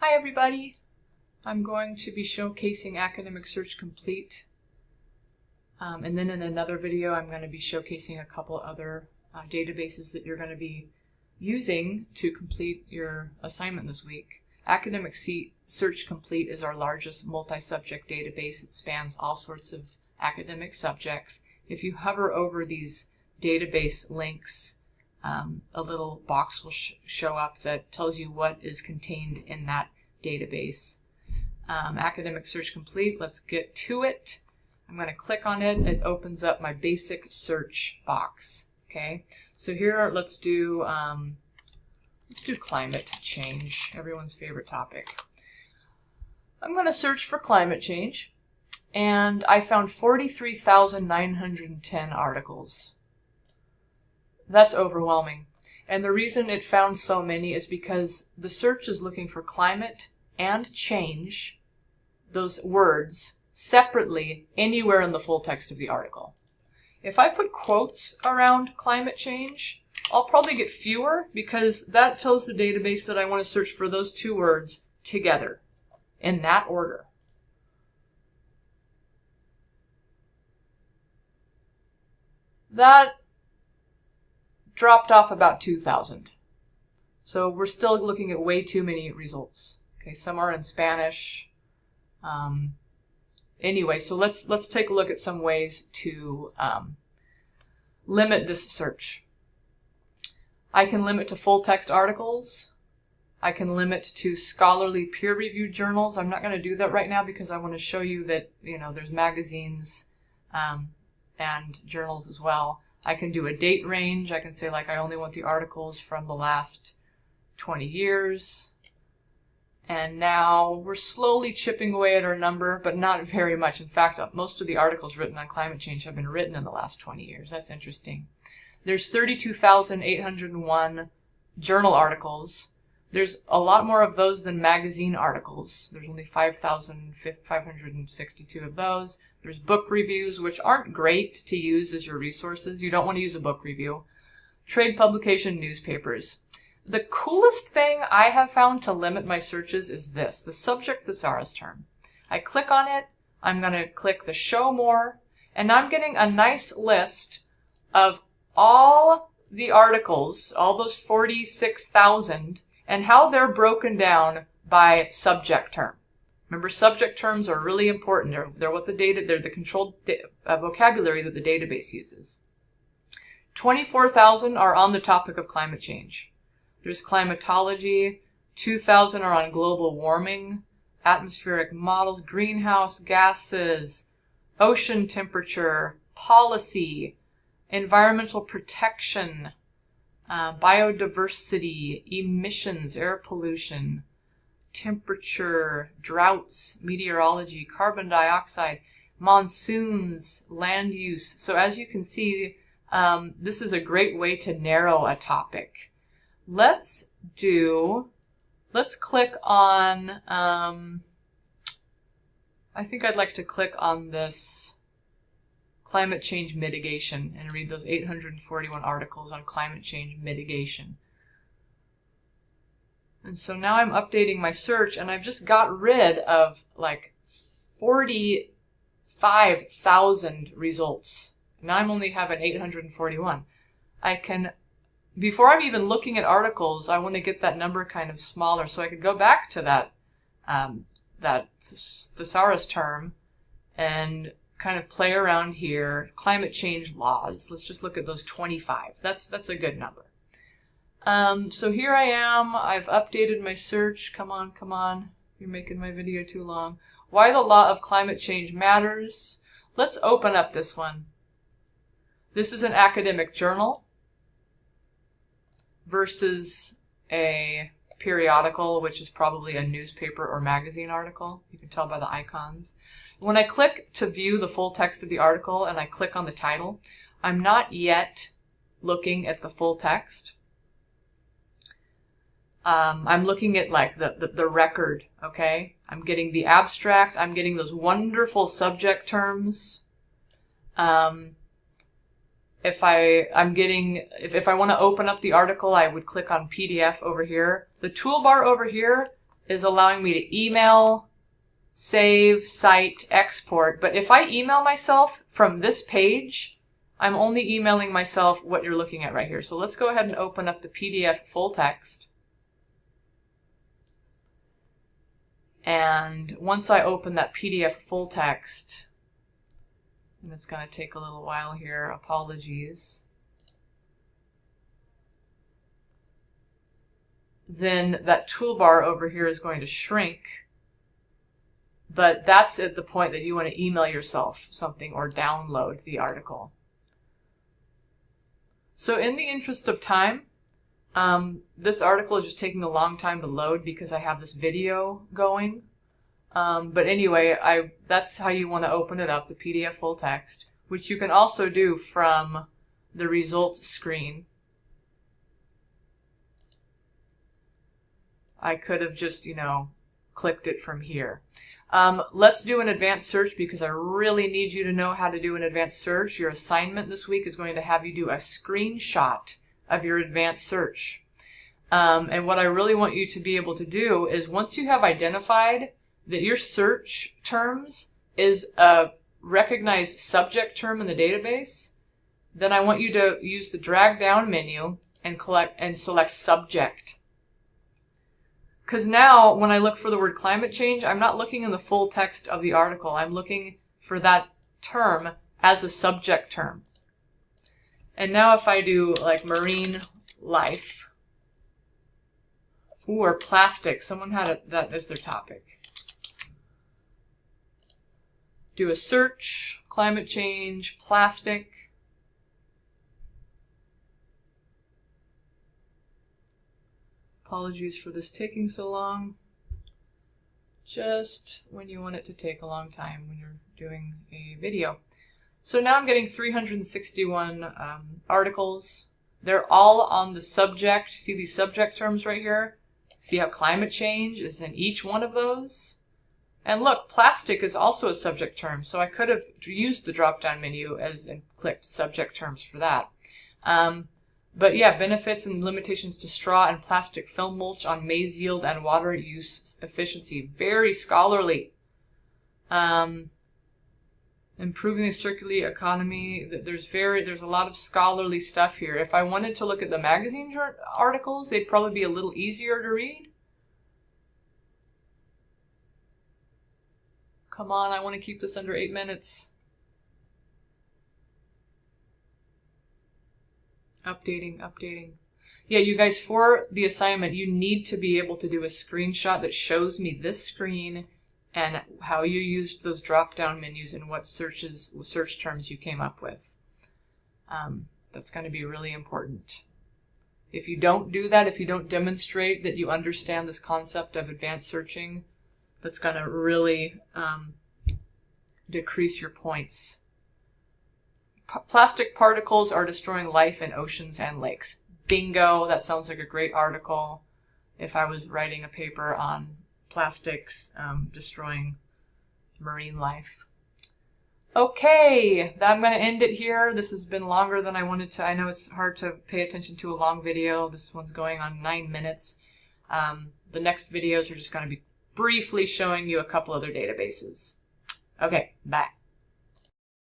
Hi everybody! I'm going to be showcasing Academic Search Complete, and then in another video I'm going to be showcasing a couple other databases that you're going to be using to complete your assignment this week. Academic Search Complete is our largest multi-subject database. It spans all sorts of academic subjects. If you hover over these database links, a little box will show up that tells you what is contained in that database. Academic Search Complete, let's get to it. I'm going to click on it. It opens up my basic search box. Okay, so here let's do climate change, everyone's favorite topic. I'm going to search for climate change, and I found 43,910 articles. That's overwhelming. And the reason it found so many is because the search is looking for climate and change, those words, separately anywhere in the full text of the article. If I put quotes around climate change, I'll probably get fewer because that tells the database that I want to search for those two words together in that order. That dropped off about 2,000. So we're still looking at way too many results. Okay, some are in Spanish. Anyway, so let's take a look at some ways to limit this search. I can limit to full text articles. I can limit to scholarly peer-reviewed journals. I'm not going to do that right now because I want to show you that, there's magazines and journals as well. I can do a date range. I can say, I only want the articles from the last 20 years. And now we're slowly chipping away at our number, but not very much. In fact, most of the articles written on climate change have been written in the last 20 years. That's interesting. There's 32,801 journal articles. There's a lot more of those than magazine articles. There's only 5,562 of those. There's book reviews, which aren't great to use as your resources. You don't want to use a book review. Trade publication newspapers. The coolest thing I have found to limit my searches is this, the subject thesaurus term. I click on it, I'm going to click the show more, and I'm getting a nice list of all the articles, all those 46,000, and how they're broken down by subject term. Remember, subject terms are really important. They're what they're the controlled vocabulary that the database uses. 24,000 are on the topic of climate change. There's climatology. 2,000 are on global warming, atmospheric models, greenhouse gases, ocean temperature, policy, environmental protection, biodiversity, emissions, air pollution, temperature, droughts, meteorology, carbon dioxide, monsoons, land use. So as you can see, this is a great way to narrow a topic. Let's click on, I think I'd like to click on this climate change mitigation and read those 841 articles on climate change mitigation. And so now I'm updating my search, and I've just got rid of 45,000 results. Now I'm only having 841. Before I'm even looking at articles, I want to get that number kind of smaller, so I could go back to that thesaurus term and kind of play around here. Climate change laws. Let's just look at those 25. That's a good number. So here I am. I've updated my search. Come on. You're making my video too long. Why the law of climate change matters. Let's open up this one. This is an academic journal versus a periodical, which is probably a newspaper or magazine article. You can tell by the icons. When I click to view the full text of the article and I click on the title, I'm not yet looking at the full text. I'm looking at the record, okay? I'm getting the abstract. I'm getting those wonderful subject terms. If I want to open up the article, I would click on PDF over here. The toolbar over here is allowing me to email, save, cite, export. But if I email myself from this page, I'm only emailing myself what you're looking at right here. So let's go ahead and open up the PDF full text. And once I open that PDF full text, and it's going to take a little while here, apologies, then that toolbar over here is going to shrink. But that's at the point that you want to email yourself something or download the article. So in the interest of time, this article is just taking a long time to load because I have this video going. But anyway, that's how you want to open it up, the PDF full text, which you can also do from the results screen. I could have just, clicked it from here. Let's do an advanced search because I really need you to know how to do an advanced search. Your assignment this week is going to have you do a screenshot of your advanced search. And what I really want you to be able to do is once you have identified that your search terms is a recognized subject term in the database, then I want you to use the drag down menu and select subject. Because now when I look for the word climate change, I'm not looking in the full text of the article. I'm looking for that term as a subject term. And now if I do like marine life, or plastic, someone had that as their topic. Do a search, climate change, plastic. Apologies for this taking so long. Just when you want it to take a long time when you're doing a video. So now I'm getting 361 articles. They're all on the subject. See these subject terms right here? See how climate change is in each one of those? And look, plastic is also a subject term, so I could have used the drop-down menu and clicked subject terms for that. But yeah, benefits and limitations to straw and plastic film mulch on maize yield and water use efficiency. Very scholarly. Improving the circular economy. There's a lot of scholarly stuff here. If I wanted to look at the magazine articles, they'd probably be a little easier to read. Come on, I want to keep this under 8 minutes. Updating. Yeah, you guys, for the assignment, you need to be able to do a screenshot that shows me this screen and how you used those drop-down menus and what search terms you came up with. That's going to be really important. If you don't do that, if you don't demonstrate that you understand this concept of advanced searching, that's going to really decrease your points. Plastic particles are destroying life in oceans and lakes. Bingo, that sounds like a great article if I was writing a paper on plastics destroying marine life. Okay, I'm going to end it here. This has been longer than I wanted to. I know it's hard to pay attention to a long video. This one's going on 9 minutes. The next videos are just going to be briefly showing you a couple other databases. Okay, bye.